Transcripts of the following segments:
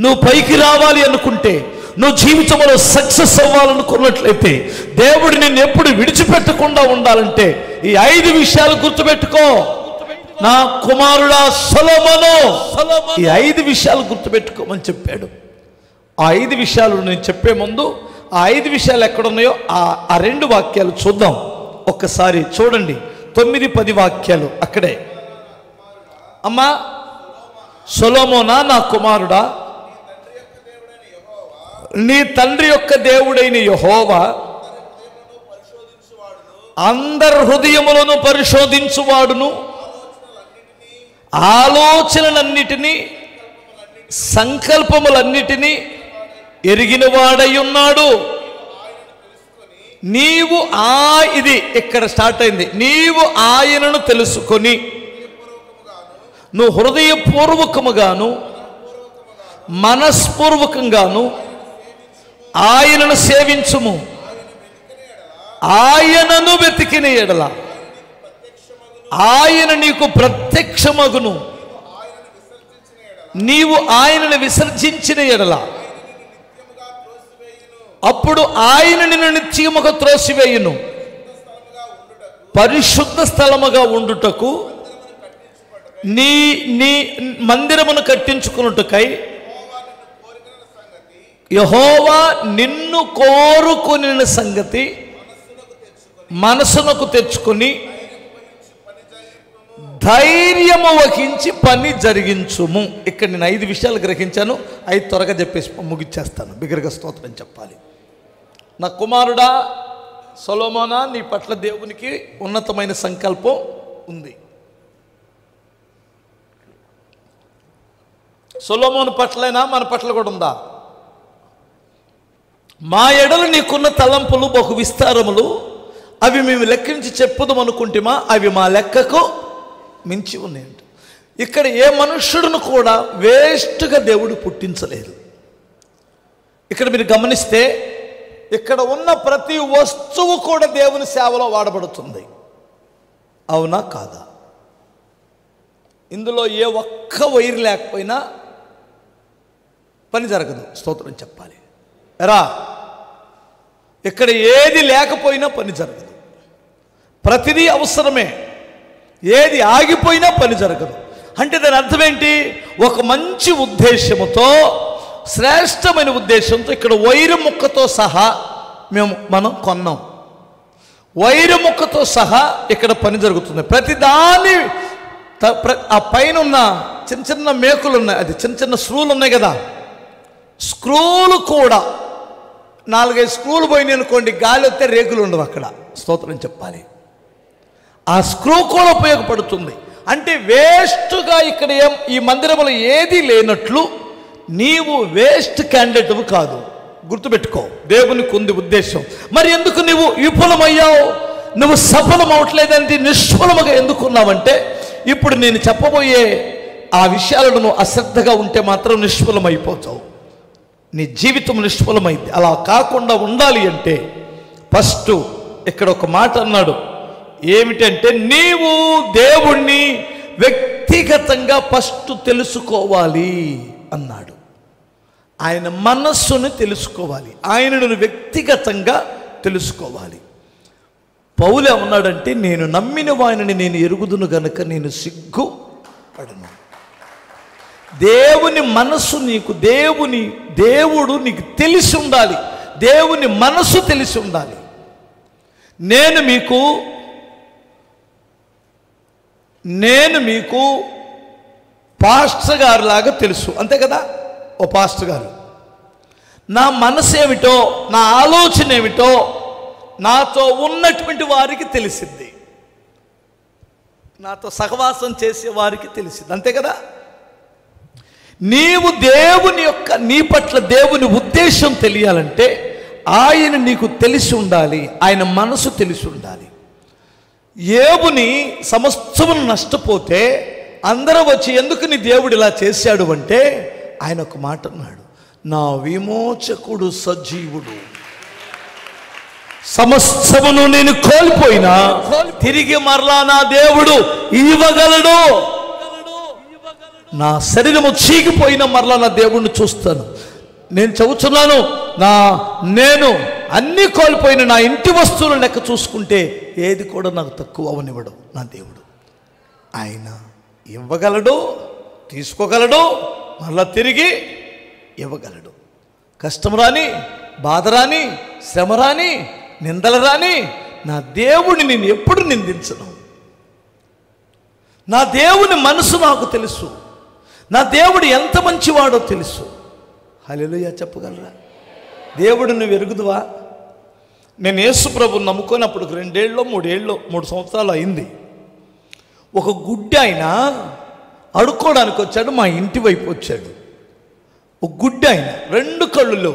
నువ్వు పైకి రావాలి అనుకుంటే, నువ్వు జీవితంలో సక్సెస్ అవ్వాలనుకున్నట్లయితే, దేవుడు నిన్ను ఎప్పుడు విడిచిపెట్టకుండా ఉండాలంటే ఈ 5 విషయాలు గుర్తుపెట్టుకో. నా కుమారుడా సొలొమోను, ఈ 5 విషయాలు గుర్తుపెట్టుకోమని చెప్పాడు. ఆ 5 విషయాలు నేను చెప్పే ముందు ఆ 5 విషయాలు ఎక్కడున్నాయో ఆ 2 వాక్యాలు చూద్దాం. ఒక్కసారి చూడండి, 9-10 వాక్యాలు అక్కడే. అమ్మా సొలొమోనా, నా కుమారుడా, నీ తండ్రి యొక్క దేవుడైన యెహోవా అందరి హృదయములను పరిశోధించువాడును, ఆలోచనలన్నిటినీ సంకల్పములన్నిటినీ ఎరిగినవాడై ఉన్నాడు. నీవు ఇది ఇక్కడ స్టార్ట్ అయింది. నీవు ఆయనను తెలుసుకొని నువ్వు హృదయపూర్వకముగాను మనస్పూర్వకంగాను ఆయనను సేవించుము. ఆయనను వెతికిన ఎడల ఆయన నీకు ప్రత్యక్షమగును. నీవు ఆయనను విసర్జించిన ఎడల అప్పుడు ఆయన నిన్ను నిత్యముగా త్రోసివేయును. పరిశుద్ధ స్థలముగా ఉండుటకు నీ నీ మందిరమును కట్టించుకున్నట్టుకై యెహోవా నిన్ను కోరుకొనిన సంగతి మనసునకు తెచ్చుకొని ధైర్యము వహించి పని జరిగించుము. ఇక్కడ నేను 5 విషయాలు గ్రహించాను. 5 త్వరగా చెప్పేసి ముగిచ్చేస్తాను. బిగ్గరగా స్తోత్రం చెప్పాలి. నా కుమారుడా సొలొమోనా, నీ పట్ల దేవునికి ఉన్నతమైన సంకల్పం ఉంది. సొలొమోను పట్లైనా మన పట్ల కూడా ఉందా? మా ఎడలు నీకున్న తలంపులు బహు విస్తారములు, అవి మేము లెక్కించి చెప్పుదాం అనుకుంటేమా అవి మా లెక్కకు మించి ఉన్నాయంట. ఇక్కడ ఏ మనుష్యుడును కూడా వేస్ట్గా దేవుడు పుట్టించలేదు. ఇక్కడ మీరు గమనిస్తే ఇక్కడ ఉన్న ప్రతి వస్తువు కూడా దేవుని సేవలో వాడబడుతుంది. అవునా కాదా? ఇందులో ఏ ఒక్క వైర్ లేకపోయినా పని జరగదు. స్తోత్రం చెప్పాలి. రా, ఇక్కడ ఏది లేకపోయినా పని జరగదు. ప్రతిదీ అవసరమే. ఏది ఆగిపోయినా పని జరగదు. అంటే దాని అర్థం ఏంటి? ఒక మంచి ఉద్దేశముతో, శ్రేష్టమైన ఉద్దేశంతో ఇక్కడ వైరు ముక్కతో సహా మనం కొన్నాం. వైరు ముక్కతో సహా ఇక్కడ పని జరుగుతుంది. ప్రతిదాని ఆ పైన ఉన్న చిన్న చిన్న మేకులు ఉన్నాయి, అది చిన్న చిన్న స్క్రూలు ఉన్నాయి కదా, స్క్రూలు కూడా 4-5 స్క్రూలు పోయినాయి అనుకోండి, గాలి వస్తే రేకులు ఉండవు అక్కడ. స్తోత్రం చెప్పాలి. ఆ స్క్రూ కూడా ఉపయోగపడుతుంది. అంటే వేస్ట్గా ఇక్కడ ఈ మందిరంలో ఏది లేనట్లు నీవు వేస్ట్ క్యాండిడేట్ కాదు. గుర్తుపెట్టుకో, దేవునికి ఉంది ఉద్దేశం. మరి ఎందుకు నువ్వు విఫలమయ్యావు? నువ్వు సఫలం అవట్లేదంటే నిష్ఫలముగా ఎందుకున్నావంటే, ఇప్పుడు నేను చెప్పబోయే ఆ విషయాలను నువ్వు అశ్రద్ధగా ఉంటే మాత్రం నిష్ఫలమైపోతావు. నీ జీవితం నిష్ఫలమైంది. అలా కాకుండా ఉండాలి అంటే ఫస్ట్ ఇక్కడ ఒక మాట అన్నాడు. ఏమిటంటే, నీవు దేవుణ్ణి వ్యక్తిగతంగా ఫస్ట్ తెలుసుకోవాలి అన్నాడు. ఆయన మనస్సును తెలుసుకోవాలి, ఆయనను వ్యక్తిగతంగా తెలుసుకోవాలి. పౌలు ఏమన్నాడంటే, నేను నమ్మిన వానిని నేను ఎరుగుదును గనుక నేను సిగ్గుపడను. దేవుని మనస్సు నీకు, దేవుడు నీకు తెలిసి ఉండాలి. దేవుని మనస్సు తెలిసి ఉండాలి. నేను మీకు పాస్టర్ గారు లాగా తెలుసు, అంతే కదా. ఓ పాస్టర్ గారు, నా మనసు ఏమిటో, నా ఆలోచన ఏమిటో నాతో ఉన్నటువంటి వారికి తెలిసింది, నాతో సహవాసం చేసే వారికి తెలిసింది, అంతే కదా. నీవు నీ పట్ల దేవుని ఉద్దేశం తెలియాలంటే ఆయన నీకు తెలిసి ఉండాలి, ఆయన మనసు తెలిసి ఉండాలి. యోబుని సమస్తమును నష్టపోతే అందరూ వచ్చి ఎందుకు నీ దేవుడు ఇలా చేశాడు అంటే, ఆయన ఒక మాట అన్నాడు, నా విమోచకుడు సజీవుడు, సమస్తమును నేను కోల్పోయినా తిరిగి మరలా నా దేవుడు ఇవ్వగలడు. నా శరీరము చీకిపోయినా మరలా నా దేవుణ్ణి చూస్తాను. నేను చెబుతున్నాను, నేను అన్నీ కోల్పోయిన నా ఇంటి వస్తువులు లెక్క చూసుకుంటే ఏది కూడా నాకు తక్కువ అవనివ్వడు నా దేవుడు. ఆయన ఇవ్వగలడు, తీసుకోగలడు, మరలా తిరిగి ఇవ్వగలడు. కష్టం రాని, బాధ రాని, శ్రమ రాని, నిందలు రాని నా దేవుడిని నేను ఎప్పుడు నిందించను. నా దేవుని మనసు నాకు తెలుసు. నా దేవుడు ఎంత మంచివాడో తెలుసు. హల్లెలూయా చెప్పగలరా? దేవుడు నువ్వు ఎరుగుదువా? నేను యేసు ప్రభువుని నమ్ముకున్నప్పుడు 2 ఏళ్ళో 3 ఏళ్ళో 3 సంవత్సరాలు అయింది. ఒక గుడ్డి ఆయన అడుక్కోవడానికి వచ్చాడు, మా ఇంటి వైపు వచ్చాడు. ఒక గుడ్డి ఆయన, 2 కళ్ళు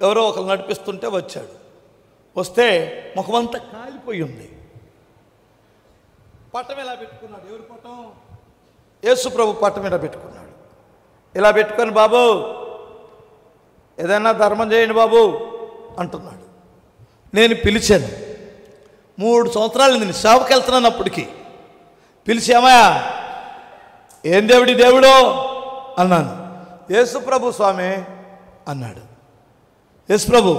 ఎవరో ఒకరు నడిపిస్తుంటే వచ్చాడు. వస్తే ముఖమంతా కాలిపోయి ఉంది. పట్టం ఇలా పెట్టుకున్నాడు. ఎవరి పట్టం? యేసు ప్రభు పట్టం ఇలా పెట్టుకున్నాడు. ఇలా పెట్టుకొని, బాబు ఏదైనా ధర్మం చేయండి బాబు అంటున్నాడు. నేను పిలిచాను. 3 సంవత్సరాలు నేను సేవకి వెళ్తున్నాను. అప్పటికి పిలిచి, ఏమయ్యా ఏం దేవుడు అన్నాను. యేసు ప్రభు స్వామి అన్నాడు. యేసు ప్రభు,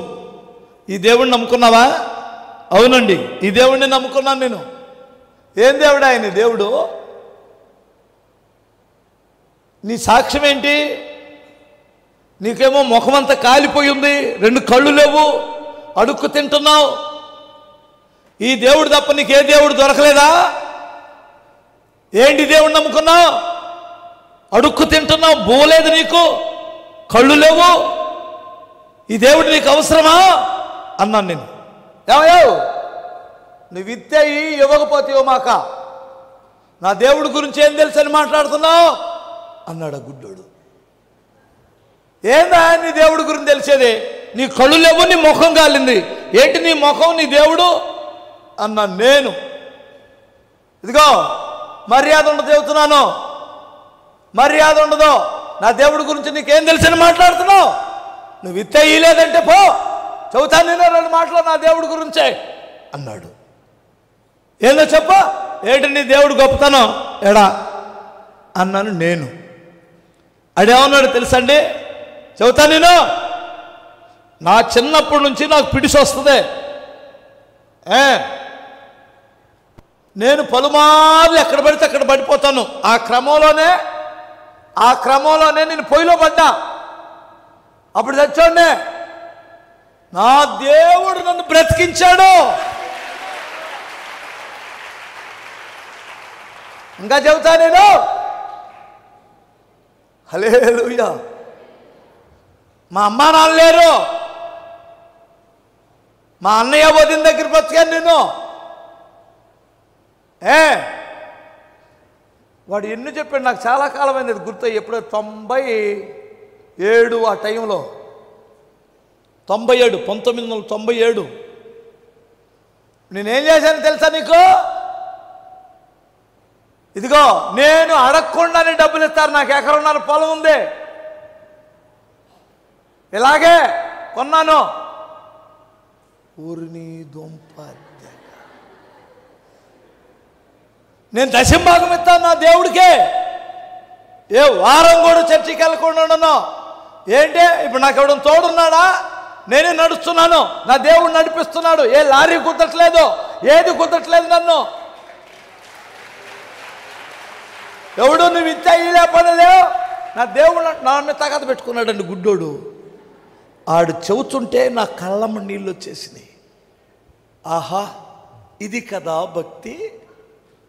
ఈ దేవుడిని నమ్ముకున్నావా? అవునండి, ఈ దేవుడిని నమ్ముకున్నాను నేను. ఏం దేవుడు ఆయన? దేవుడు. నీ సాక్ష్యం ఏంటి? నీకేమో ముఖమంతా కాలిపోయి ఉంది, 2 కళ్ళు లేవు, అడుక్కు తింటున్నావు. ఈ దేవుడు తప్ప నీకే దేవుడు దొరకలేదా? ఏంటి దేవుడు నమ్ముకున్నావు? అడుక్కు తింటున్నావు, బోలేదు, నీకు కళ్ళు లేవు, ఈ దేవుడు నీకు అవసరమా అన్నాను నేను. ఏమయ్యావు, నువ్వు ఇస్తే ఇవ్వకపోతే ఇవ్వమాక, నా దేవుడి గురించి ఏం తెలుసు అని మాట్లాడుతున్నావు అన్నాడు ఆ గుడ్డోడు. ఏందా నీ దేవుడి గురించి తెలిసేది? నీ కళ్ళు లేవు, నీ ముఖం కాలింది, ఏంటి నీ ముఖం నీ దేవుడు అన్నాను నేను. ఇదిగో మర్యాద ఉండదు చెబుతున్నాను, మర్యాద ఉండదు. నా దేవుడి గురించి నీకేం తెలుసని మాట్లాడుతున్నావు? నువ్వు ఇస్తే ఇలేదంటే పో, చెబుతాను నేను 2 మాటలు నా దేవుడి గురించే అన్నాడు. ఏందో చెప్ప, ఏంటి నీ దేవుడు గొప్పతనం ఎడా అన్నాను నేను. అడేమన్నాడు తెలుసండి? చెబుతాను నేను. నా చిన్నప్పటి నుంచి నాకు పిడిసి వస్తుంది. నేను పలుమార్లు ఎక్కడ పడితే అక్కడ పడిపోతాను. ఆ క్రమంలోనే నేను పొయ్యిలో పడ్డా. అప్పుడు చచ్చాడే. నా దేవుడు నన్ను బ్రతికించాడు. ఇంకా చెబుతా నేను. హల్లెలూయా. మా అమ్మా నాన్న లేరు, మా అన్నయ్య వదిన దగ్గర బ్రతికాను నేను. వాడు ఎన్ని చెప్పాడు నాకు చాలా కాలమైంది, అది గుర్తు. ఎప్పుడో 97 ఆ టైంలో, 1997 నేనేం చేశాను తెలుసా నీకు? ఇదిగో నేను అడగకుండానే డబ్బులు ఇస్తారు. నాకు ఎకరన్నర పొలం ఉంది, ఇలాగే కొన్నాను. ఊరిని దొంప నేను దశంభాగం ఇస్తాను నా దేవుడికే. ఏ వారం కూడా చర్చికి వెళ్ళకుండా ఉన్నాను. ఏంటి ఇప్పుడు నాకు ఎవడన్నా తోడున్నాడా? నేనే నడుస్తున్నాను, నా దేవుడు నడిపిస్తున్నాడు. ఏ లారీ కుదరట్లేదు, ఏది కుదరట్లేదు నన్ను. ఎవడు నువ్వు ఇచ్చా ఇలా పడలేవు, నా దేవుడు నా మీద తగత పెట్టుకున్నాడండి గుడ్డోడు. ఆడు చెబుతుంటే నా కళ్ళమ్మ నీళ్ళు వచ్చేసినాయి. ఆహా, ఇది కదా భక్తి.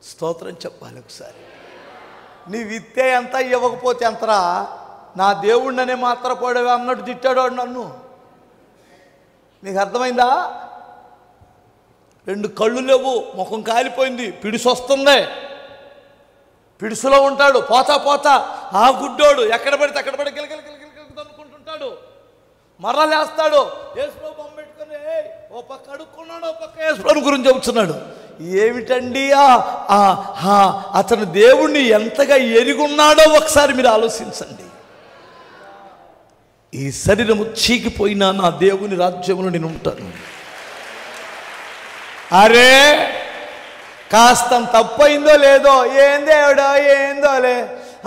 స్తోత్రం చెప్పాలి ఒకసారి. నీవు ఇత్తే ఎంత, ఇవ్వకపోతే ఎంతరా? నా దేవుడిననే మాత్ర పోడవే అన్నట్టు తిట్టాడు నన్ను. నీకు అర్థమైందా? 2 కళ్ళు లేవు, ముఖం కాలిపోయింది, పిడిసి వస్తుంది, పిడుసులో ఉంటాడు. పోతా ఆ గుడ్డోడు ఎక్కడ పడితే అక్కడ పడి గిలగిలగిలగిలగిలనుకుంటుంటాడు. మరలా లేస్తాడు, యేసుప్రభు బొమ్మ పెట్టుకొని ఓ పక్క అడుక్కున్నాడు, ఓ పక్క యేసుప్రభు గురించి చెబుతున్నాడు. ఏమిటండి అతను దేవుణ్ణి ఎంతగా ఎరుగున్నాడో ఒకసారి మీరు ఆలోచించండి. ఈ శరీరము చీకిపోయినా నా దేవుని రాజ్యంలో నేను ఉంటాను. అరే కాస్త తప్పయిందో లేదో, ఏం దేవుడో ఏందోలే,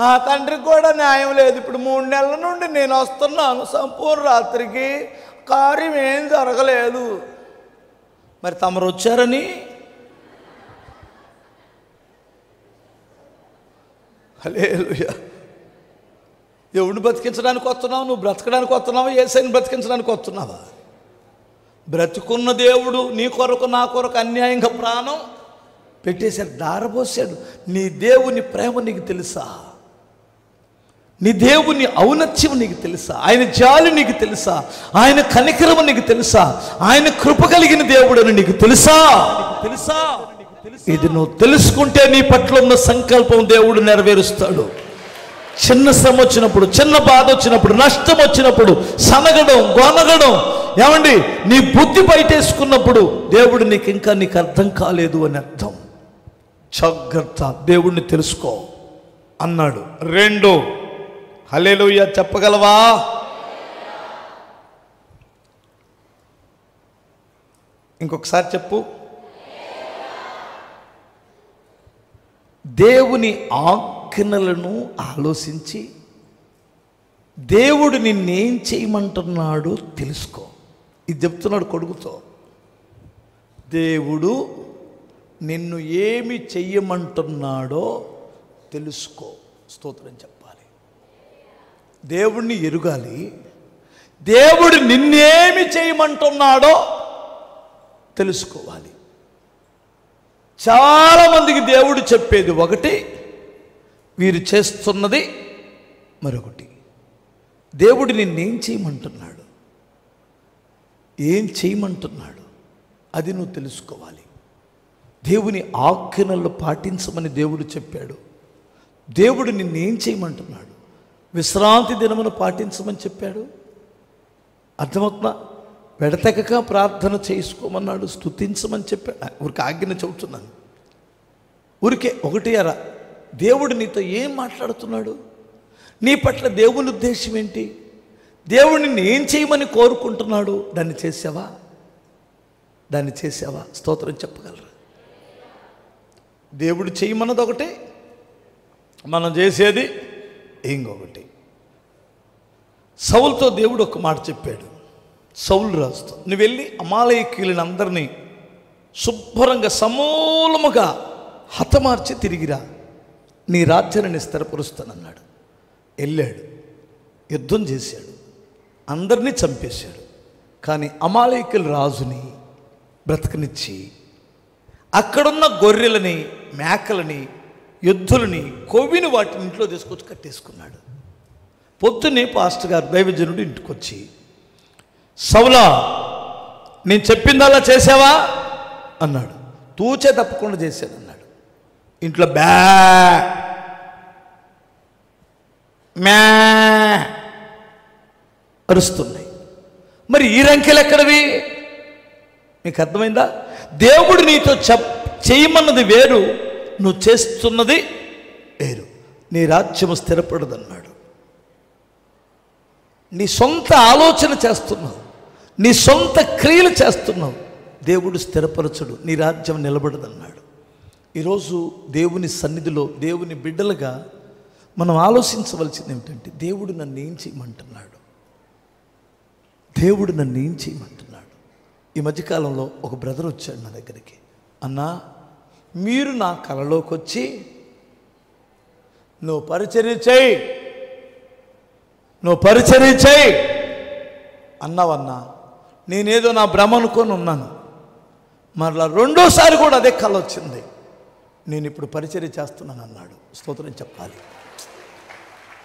ఆ తండ్రికి కూడా న్యాయం లేదు. ఇప్పుడు 3 నెలల నుండి నేను వస్తున్నాను సంపూర్ణ రాత్రికి, కార్యం ఏం జరగలేదు. మరి తమరు వచ్చారని హల్లెలూయా. దేవుడిని బ్రతికించడానికి వస్తున్నావు, నువ్వు బ్రతకడానికి వస్తున్నావా, యేసయ్యని బ్రతికించడానికి వస్తున్నావా? బ్రతుకున్న దేవుడు నీ కొరకు నా కొరకు అన్యాయంగా ప్రాణం పెట్టేశాడు, దారపోసాడు. నీ దేవుని ప్రేమ నీకు తెలుసా? నీ దేవుని ఔన్నత్యం నీకు తెలుసా? ఆయన జాలి నీకు తెలుసా? ఆయన కనికరం నీకు తెలుసా? ఆయన కృప కలిగిన దేవుడని నీకు తెలుసా? ఇది నువ్వు తెలుసుకుంటే నీ పట్ల ఉన్న సంకల్పం దేవుడు నెరవేరుస్తాడు. చిన్న శ్రమ వచ్చినప్పుడు, చిన్న బాధ వచ్చినప్పుడు, నష్టం వచ్చినప్పుడు, సనగడం గొనగడం, ఏమండి నీ బుద్ధి బయటేసుకున్నప్పుడు దేవుడు నీకు అర్థం కాలేదు అని అర్థం. జాగ్రత్త, దేవుడిని తెలుసుకో అన్నాడు. 2 హల్లెలూయా చెప్పగలవా? ఇంకొకసారి చెప్పు. దేవుని ఆజ్ఞలను ఆలోచించి దేవుడు నిన్నేం చేయమంటున్నాడో తెలుసుకో. ఇది చెప్తున్నాడు కొడుకుతో. దేవుడు నిన్ను ఏమి చెయ్యమంటున్నాడో తెలుసుకో. స్తోత్రం చెప్పాలి. దేవుణ్ణి ఎరుగాలి. దేవుడు నిన్నేమి చేయమంటున్నాడో తెలుసుకోవాలి. చాలామందికి దేవుడు చెప్పేది ఒకటి, వీరు చేస్తున్నది మరొకటి. దేవుడు నిన్నేం చేయమంటున్నాడు, ఏం చేయమంటున్నాడు అది నువ్వు తెలుసుకోవాలి. దేవుని ఆజ్ఞలను పాటించమని దేవుడు చెప్పాడు. దేవుడు నిన్నేం చేయమంటున్నాడు? విశ్రాంతి దినమును పాటించమని చెప్పాడు. అర్థమవుతుందా? వెడతెగక ప్రార్థన చేసుకోమన్నాడు, స్తుతించమని చెప్పాడు. ఊరికి ఆజ్ఞ చెబుతున్నాను. ఊరికే ఒకటి అరా. దేవుడు నీతో ఏం మాట్లాడుతున్నాడు? నీ పట్ల దేవుని ఉద్దేశం ఏంటి? దేవుడిని ఏం చేయమని కోరుకుంటున్నాడు? దాన్ని చేసావా? దాన్ని చేసావా? స్తోత్రం చెప్పగలరా? దేవుడు చేయమన్నది ఒకటి, మనం చేసేది ఇంకొకటి. సౌలుతో దేవుడు ఒక మాట చెప్పాడు. సౌలు రాజుతో, నువ్వు వెళ్ళి అమాలేకీయులను అందరినీ శుభ్రంగా సమూలముగా హతమార్చి తిరిగిరా, నీ రాజ్యాన్ని స్థిరపరుస్తానన్నాడు. వెళ్ళాడు, యుద్ధం చేశాడు, అందరినీ చంపేశాడు. కానీ అమాలేకీయుల రాజుని బ్రతకనిచ్చి అక్కడున్న గొర్రెలని, మేకలని, ఎద్దులని, కొవ్విని వాటిని ఇంట్లో తీసుకొచ్చి కట్టేసుకున్నాడు. పొద్దున్నే పాస్టర్ గారు దైవజనుడు ఇంటికి వచ్చి, సౌలా నేను చెప్పిందలా చేసావా అన్నాడు. తూచే తప్పకుండా చేశాను అన్నాడు. ఇంట్లో మ్యా అరుస్తున్నాయి. మరి ఈ రంకెలు ఎక్కడవి? మీకు అర్థమైందా? దేవుడు నీతో చేయమన్నది వేరు, నువ్వు చేస్తున్నది వేరు. నీ రాజ్యము స్థిరపడదన్నాడు. నీ సొంత ఆలోచన చేస్తున్నావు, నీ సొంత క్రియలు చేస్తున్నావు, దేవుడు స్థిరపరచడు, నీ రాజ్యం నిలబడదన్నాడు. ఈరోజు దేవుని సన్నిధిలో దేవుని బిడ్డలుగా మనం ఆలోచించవలసింది ఏమిటంటే, దేవుడు నన్ను ఏం చేయమంటున్నాడు? దేవుడు నన్ను ఏం చేయమంటున్నాడు? ఈ మధ్యకాలంలో ఒక బ్రదర్ వచ్చాడు నా దగ్గరికి. అన్నా, మీరు నా కలలోకి వచ్చి నువ్వు పరిచర్య చేయి, నువ్వు పరిచర్య చేయి అన్నావన్నా. నేనేదో నా భ్రమ అనుకొని ఉన్నాను. మరలా 2వ సారి కూడా అదే కళ వచ్చింది. నేను ఇప్పుడు పరిచర్య చేస్తున్నాను అన్నాడు. స్తోత్రం చెప్పాలి.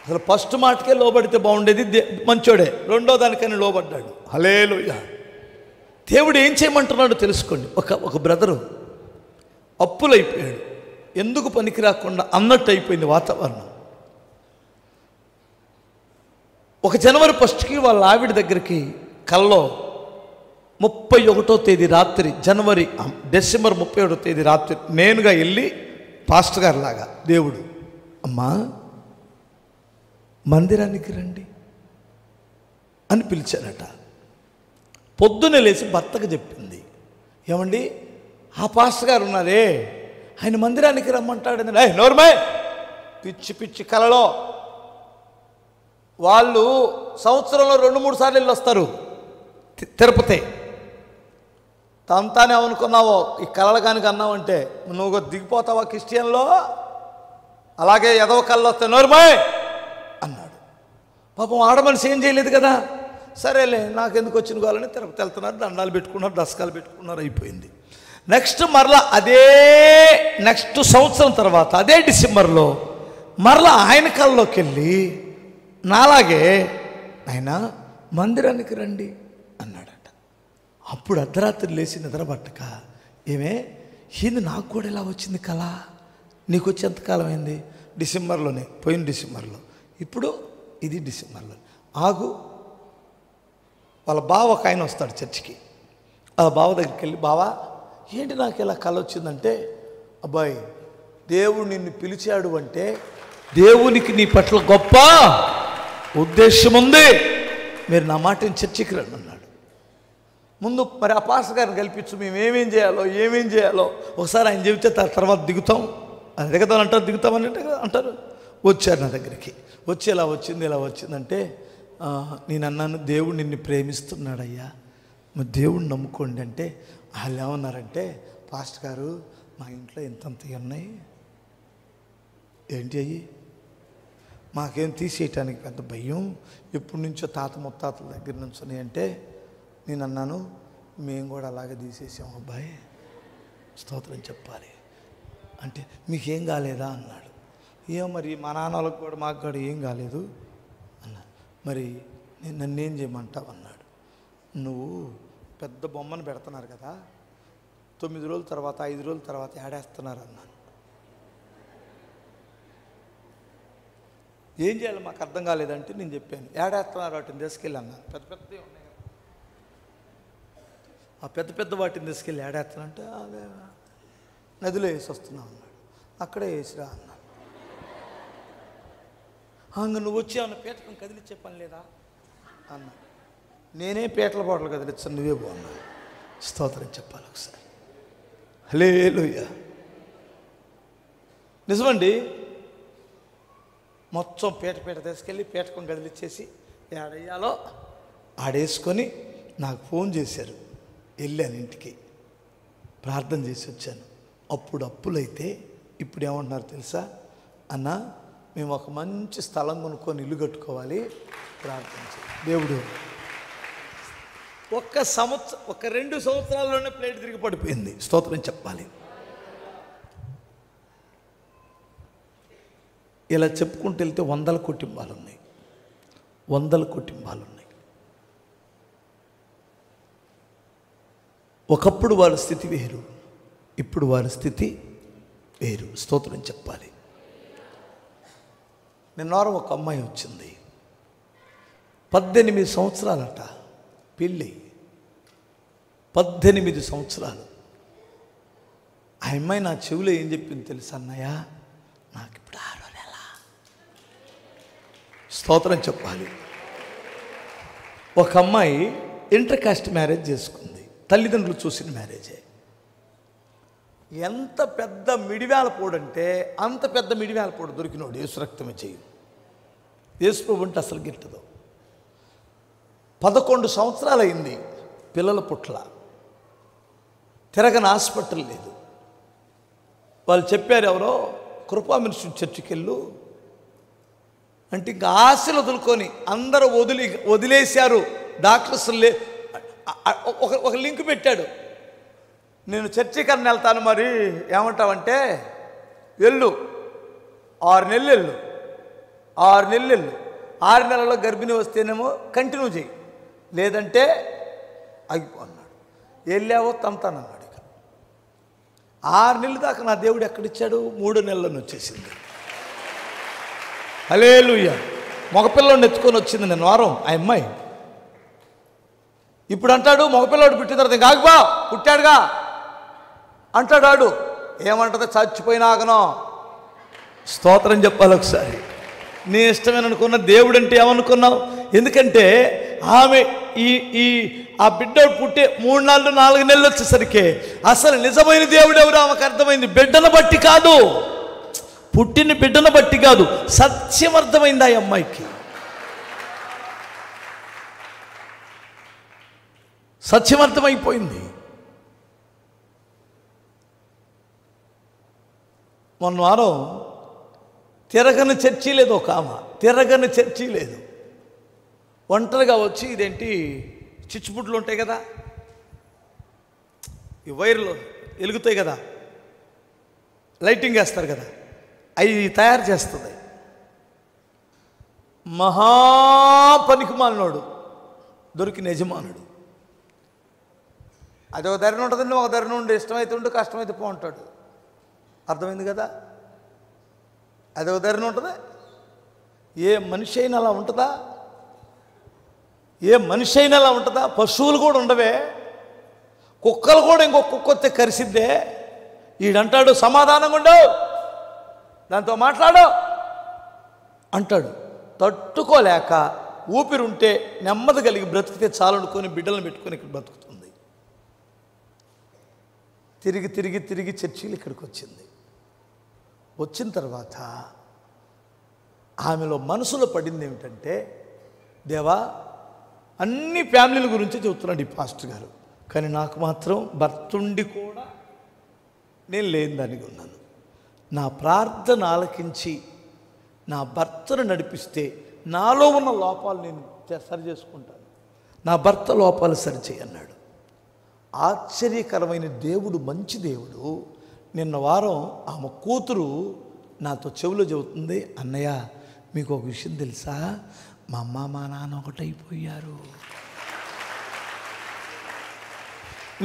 అసలు ఫస్ట్ మాటకే లోబడితే బాగుండేది, మంచోడే. 2వ దానికని లోబడ్డాడు. హల్లెలూయా. దేవుడు ఏం చేయమంటున్నాడో తెలుసుకోండి. ఒక బ్రదరు అప్పులైపోయాడు, ఎందుకు పనికి రాకుండా అన్నట్టు అయిపోయింది వాతావరణం. ఒక జనవరి 1కి వాళ్ళ ఆవిడ దగ్గరికి కల్లో 31వ తేదీ రాత్రి, డిసెంబర్ 31వ తేదీ రాత్రి నేనుగా వెళ్ళి పాస్టర్ గారు లాగా, దేవుడు అమ్మా మందిరానికి రండి అని పిలిచారట. పొద్దున్నే లేచి భర్తకు చెప్పింది, ఏమండి ఆ పాస్టర్ గారు ఉన్నారే ఆయన మందిరానికి రమ్మంటాడు. నోర్మై, పిచ్చి పిచ్చి కలలో వాళ్ళు సంవత్సరంలో 2-3 సార్లు వెళ్ళి వస్తారు తిరుపతి. తంతానే అనుకున్నావో ఈ కళలు కనుక అన్నావంటే నువ్వు దిగిపోతావా క్రిస్టియన్లో? అలాగే ఎదవ కళ్ళు వస్తే నోర్మై అన్నాడు. పాపం ఆడమనిషి ఏం చేయలేదు కదా, సరేలే నాకెందుకు వచ్చిన కావాలని తిరుపతి వెళ్తున్నారు, దండాలు పెట్టుకున్నారు, దశకాలు పెట్టుకున్నారు, అయిపోయింది. నెక్స్ట్ మరలా అదే నెక్స్ట్ సంవత్సరం తర్వాత అదే డిసెంబర్లో మరలా ఆయన కళ్ళలోకి వెళ్ళి నాలాగే ఆయన మందిరానికి రండి అన్నాడట. అప్పుడు అర్ధరాత్రి లేచి నిద్రపట్టక ఏమే ఇది నాకు కూడా ఎలా వచ్చింది కళ? నీకు వచ్చి ఎంతకాలం అయింది? డిసెంబర్లోనే, పోయిన డిసెంబర్లో. ఇప్పుడు ఇది డిసెంబర్లో. ఆగు, వాళ్ళ బావ ఒక ఆయన వస్తాడు చర్చికి. ఆ బావ దగ్గరికి వెళ్ళి, బావా ఏంటి నాకు ఇలా కళ వచ్చిందంటే, అబ్బాయి దేవుడు నిన్ను పిలిచాడు అంటే దేవునికి నీ పట్ల గొప్ప ఉద్దేశం ఉంది, మీరు నా మాటని చర్చికి రండి అన్నాడు. ముందు మరి ఆ పాస్టర్ గారిని కల్పించు, మేము ఏమేం చేయాలో ఒకసారి ఆయన చెబితే తర్వాత దిగుతాం. అది దిగుతాం అంటారు, దిగుతామని అంటారు. వచ్చారు నా దగ్గరికి. వచ్చి ఇలా వచ్చిందంటే నేను అన్నాను, దేవుడు నిన్ను ప్రేమిస్తున్నాడయ్యా, మరి దేవుడిని నమ్ముకోండి అంటే వాళ్ళు ఏమన్నారంటే, పాస్టర్ గారు మా ఇంట్లో ఇంతంత ఉన్నాయి, ఏంటి అయ్యి మాకేం తీసేయటానికి పెద్ద భయం, ఎప్పటి నుంచో తాత ముత్తాతల దగ్గర నుంచి అంటే నేను అన్నాను, మేము కూడా అలాగే తీసేసాం అబ్బాయి, స్తోత్రం చెప్పాలి అంటే మీకేం కాలేదా అన్నాడు. ఏమో మరి మా నాన్న వాళ్ళకి కూడా మాకు కూడా ఏం కాలేదు అన్నా. మరి నన్నేం చేయమంటావు అన్నాడు. నువ్వు పెద్ద బొమ్మను పెడుతున్నారు కదా, 9 రోజుల తర్వాత 5 రోజుల తర్వాత ఏడేస్తున్నారు అన్నాను. ఏం చేయాలి మాకు అర్థం కాలేదంటే నేను చెప్పాను, ఏడేస్తున్నారు వాటిని తీసుకెళ్ళి అన్నాను. పెద్ద పెద్దవి ఉన్నాయి కదా, ఆ పెద్ద వాటిని తీసుకెళ్ళి ఏడేస్తానంటే అదే నదిలో వేసి వస్తున్నావు అన్నాడు. అక్కడే వేసిరా అన్నాను. నువ్వు వచ్చి అన్న పీటకం కదిలిచ్చే పని లేదా అన్నా. నేనే పీటల బాటలు కదిలిచ్చాను, నువ్వే బాగున్నాను. స్తోత్రం చెప్పాలి ఒకసారి. హల్లెలూయా. నిజమండి, మొత్తం పీట తీసుకెళ్ళి పీటకం కదిలిచ్చేసి ఏడయ్యాలో ఆడేసుకొని నాకు ఫోన్ చేశారు. వెళ్ళాను ఇంటికి, ప్రార్థన చేసి వచ్చాను. అప్పుడు అప్పులైతే ఇప్పుడు ఏమంటున్నారు తెలుసా? అన్న మేము ఒక మంచి స్థలం కొనుక్కొని ఇల్లు కట్టుకోవాలి, ప్రార్థించాలి. దేవుడు ఒక 2 సంవత్సరాల్లోనే ప్లేట్ తిరిగి పడిపోయింది. స్తోత్రం చెప్పాలి. ఇలా చెప్పుకుంటూ వెళ్తే 100 కుటుంబాలు ఉన్నాయి, 100 కుటుంబాలు ఉన్నాయి. ఒకప్పుడు వారి స్థితి వేరు, ఇప్పుడు వారి స్థితి వేరు. స్తోత్రం చెప్పాలి. నిన్నవారం ఒక అమ్మాయి వచ్చింది, 18 సంవత్సరాలట పెళ్ళి, 18 సంవత్సరాలు. ఆ అమ్మాయి నా చెవిలో ఏం చెప్పింది తెలుసా? అన్నయ్య నాకు ఇప్పుడు 6వ నెల. స్తోత్రం చెప్పాలి. ఒక అమ్మాయి ఇంటర్ కాస్ట్ మ్యారేజ్ చేసుకుంది, తల్లిదండ్రులు చూసిన మ్యారేజే. ఎంత పెద్ద మిడివేల పోడంటే అంత పెద్ద మిడివేల పోడు దొరికినోడు యేసు రక్తమే చేయు. యేసు ప్రభు అంటే అసలు గిట్టదు. 11 సంవత్సరాలు అయింది, పిల్లల పుట్ల, తిరగని హాస్పిటల్ లేదు. వాళ్ళు చెప్పారు, ఎవరో కృపా మినిస్ట్రీ చర్చికి వెళ్ళు అంటే ఇంకా ఆశలు వదులుకొని అందరూ వదిలేశారు. డాక్టర్స్ ఒక లింక్ పెట్టాడు, నేను చర్చికి అన్న వెళ్తాను, మరి ఏమంటావంటే వెళ్ళు, 6 నెలలు వెళ్ళు, 6 నెలలు వెళ్ళు, 6 నెలల్లో గర్భిణి వస్తేనేమో కంటిన్యూ చేయి, లేదంటే ఆగిపో అన్నాడు. వెళ్ళావో తంతానన్నాడు. ఇక 6 నెలల దాకా నా దేవుడు ఎక్కడిచ్చాడు? 3 నెలలను వచ్చేసింది. హల్లెలూయా. మగపిల్లోడిని ఎత్తుకొని వచ్చింది నేను వారం ఆ అమ్మాయి. ఇప్పుడు అంటాడు మగపిల్లాడు పుట్టిన తర్వాత కాకపో పుట్టాడుగా అంటాడు. ఏమంటుంది? చచ్చిపోయినాకనో. స్తోత్రం చెప్పాలి ఒకసారి. నీ ఇష్టమేననుకున్న దేవుడు అంటే ఏమనుకున్నావు? ఎందుకంటే ఆమె ఈ ఈ ఆ బిడ్డ పుట్టే 3 4 నెలలు వచ్చేసరికి అసలు నిజమైన దేవుడు ఎవరు ఆమెకు అర్థమైంది. బిడ్డను బట్టి కాదు, పుట్టిన బిడ్డను బట్టి కాదు, సత్యం అర్థమైంది ఆ అమ్మాయికి. సత్యం అర్థమైపోయింది. మొన్న వారం తిరగని చర్చి లేదు, ఒక ఆమె తిరగని చర్చి లేదు, ఒంటరిగా వచ్చి ఇదేంటి చిచ్చుపుట్లు ఉంటాయి కదా, ఈ వైర్లు వెలుగుతాయి కదా, లైటింగ్ వేస్తారు కదా, అవి తయారు చేస్తుంది. మహా పనికిమాలినోడు దొరికిన యజమానుడు. అది ఒక ధరణ ఉంటుందండి, ఒక ధరణ ఉండి ఇష్టమైతే ఉండి కష్టమైతే పోంటాడు. అర్థమైంది కదా? అది ఒక ధరణ ఉంటుంది. ఏ మనిషి అయినా అలా ఉంటుందా? ఏ మనిషి అయినా అలా ఉంటుందా? పశువులు కూడా ఉండవే, కుక్కలు కూడా ఇంకొక కుక్క వస్తే కరిసిద్దే. ఈడంటాడు సమాధానంగా ఉండవు, దాంతో మాట్లాడు అంటాడు. తట్టుకోలేక ఊపిరుంటే నెమ్మది కలిగి బ్రతికితే చాలనుకొని బిడ్డలను పెట్టుకొని ఇక్కడ బ్రతుకుతుంది. తిరిగి తిరిగి తిరిగి చర్చిలు ఇక్కడికి వచ్చింది. వచ్చిన తర్వాత ఆమెలో మనసులో పడింది ఏమిటంటే, దేవా అన్ని ఫ్యామిలీల గురించి చెబుతున్నాడు ఈ పాస్టర్ గారు, కానీ నాకు మాత్రం భర్త ఉండి కూడా నేను లేని దానికి ఉన్నాను. నా ప్రార్థన ఆలకించి నా భర్తను నడిపిస్తే నాలో ఉన్న లోపాలు నేను సరి చేసుకుంటాను, నా భర్త లోపాలు సరిచేయన్నాడు. ఆశ్చర్యకరమైన దేవుడు, మంచి దేవుడు. నిన్న వారం ఆమె కూతురు నాతో చెవిలో చెబుతుంది, అన్నయ్య మీకు ఒక విషయం తెలుసా, మా అమ్మ మా నాన్న ఒకటైపోయారు.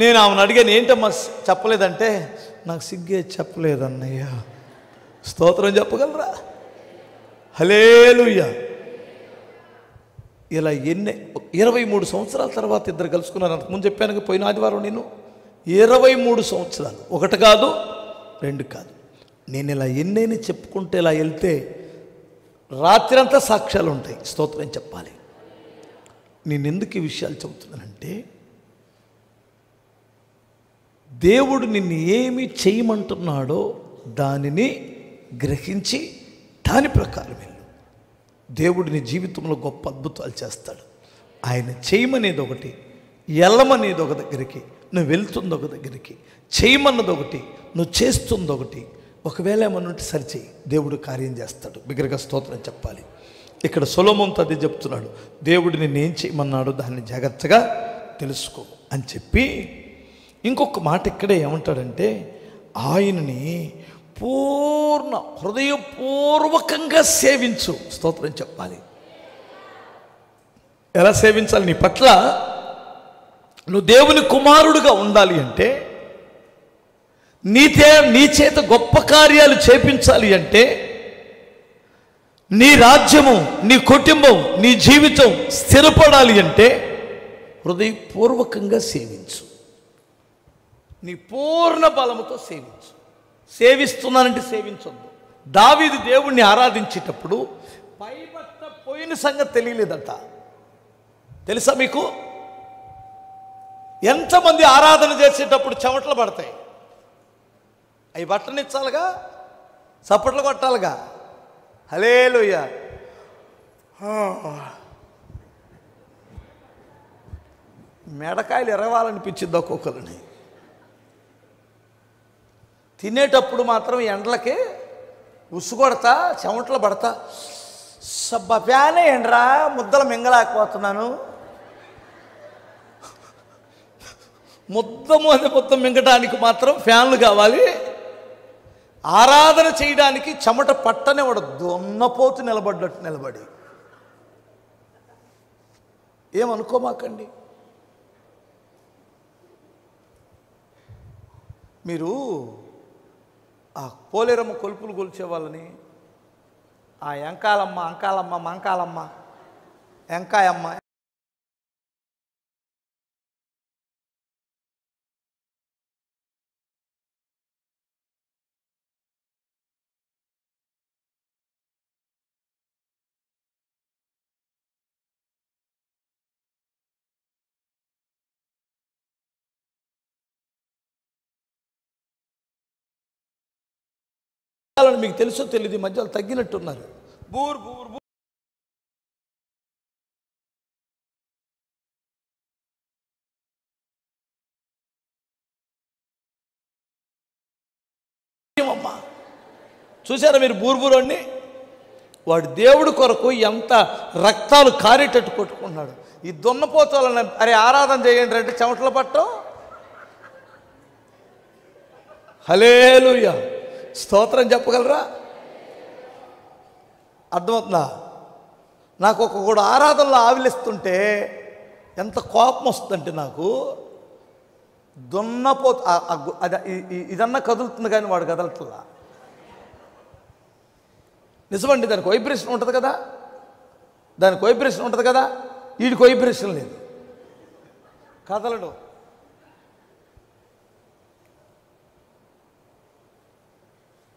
నేను ఆమెను అడిగాను, ఏంటమ్మా చెప్పలేదంటే, నాకు సిగ్గే చెప్పలేదన్నయ్య. స్తోత్రం చెప్పగలరా? హల్లెలూయా. ఇలా 23 సంవత్సరాల తర్వాత ఇద్దరు కలుసుకున్నారు. అంతకుముందు చెప్పాను పోయిన ఆదివారం, నేను 23 సంవత్సరాలు, ఒకటి కాదు రెండు కాదు. నేను ఇలా ఎన్నైనా చెప్పుకుంటే ఇలా వెళ్తే రాత్రి అంతా సాక్ష్యాలు ఉంటాయి. స్తోత్రం చెప్పాలి. నేను ఎందుకు ఈ విషయాలు చెబుతున్నానంటే, దేవుడు నిన్ను ఏమి చేయమంటున్నాడో దానిని గ్రహించి దాని ప్రకారం వెళ్ళు. దేవుడు నీ జీవితంలో గొప్ప అద్భుతాలు చేస్తాడు. ఆయన చేయమనేది ఒకటి, వెళ్ళమనేది ఒక దగ్గరికి, నువ్వు వెళ్తుంది ఒక దగ్గరికి, చేయమన్నది ఒకటి, నువ్వు చేస్తుంది ఒకటి. ఒకవేళ ఏమన్నుంటే సరిచేయి, దేవుడు కార్యం చేస్తాడు. బిగ్గరగా స్తోత్రం చెప్పాలి. ఇక్కడ సొలొమోనుతో అదే చెప్తున్నాడు, దేవుడు నిన్ను ఏం చేయమన్నాడో దాన్ని జాగ్రత్తగా తెలుసుకో అని చెప్పి, ఇంకొక మాట ఇక్కడే ఏమంటాడంటే, ఆయనని పూర్ణ హృదయపూర్వకంగా సేవించు. స్తోత్రం చెప్పాలి. ఎలా సేవించాలి? నీ పట్ల నువ్వు దేవుని కుమారుడుగా ఉండాలి అంటే, నీ చేత గొప్ప కార్యాలు చేపించాలి అంటే, నీ రాజ్యము, నీ కుటుంబం, నీ జీవితం స్థిరపడాలి అంటే హృదయపూర్వకంగా సేవించు. నీ పూర్ణ బలముతో సేవించు. సేవిస్తున్నానంటే సేవించొద్దు. దావీదు దేవుణ్ణి ఆరాధించేటప్పుడు పైబట్ట పోయిన సంగతి తెలియలేదట. తెలుసా మీకు? ఎంతమంది ఆరాధన చేసేటప్పుడు చెమటలు పడతాయి, అవి బట్టనిచ్చాలిగా, చప్పట్లు కొట్టాలిగా. హల్లెలూయా. మెడకాయలు ఎరవాలనిపించింది ఒక్కొక్కరిని. తినేటప్పుడు మాత్రం ఎండలకి ఉసుగొడతా, చెమటలు పడతా, ఫ్యానే ఎండ్రా, ముద్దలు మింగలేకపోతున్నాను. ముద్ద మింగడానికి మాత్రం ఫ్యాన్లు కావాలి. ఆరాధన చేయడానికి చెమట పట్టనే వాడు దొన్నపోతు నిలబడ్డట్టు నిలబడి. ఏమనుకోమాకండి. మీరు ఆ పోలేరమ్మ కొలుపులు కొలిచే వాళ్ళని, ఆ అంకాలమ్మ, మంకాలమ్మ, ఎంకాయమ్మ, మీకు తెలుసో తెలియదు, ఈ మధ్య తగ్గినట్టున్నారు. బూర్ బూర్ బూర్ అమ్మా, చూసారా మీరు బూర్బురోడిని? వాడు దేవుడి కొరకు ఎంత రక్తాలు కారేటట్టు కొట్టుకున్నాడు. ఈ దున్నపోతాలని అరే ఆరాధన చేయండి అంటే చెమటలు పట్టం. హల్లెలూయా, స్తోత్రం చెప్పగలరా? అర్థమవుతుందా? నాకు ఒక్కొక్కడు ఆరాధనలో ఆవిలిస్తుంటే ఎంత కోపం వస్తుందంటే, నాకు అది ఇదన్నా కదులుతుంది కానీ వాడు కదలట్లా. నిజమండి, దానికి వైబ్రేషన్ ఉంటుంది కదా, దానికి వైబ్రేషన్ ఉంటుంది కదా. వీడికి వైబ్రేషన్ లేదు, కదలడు.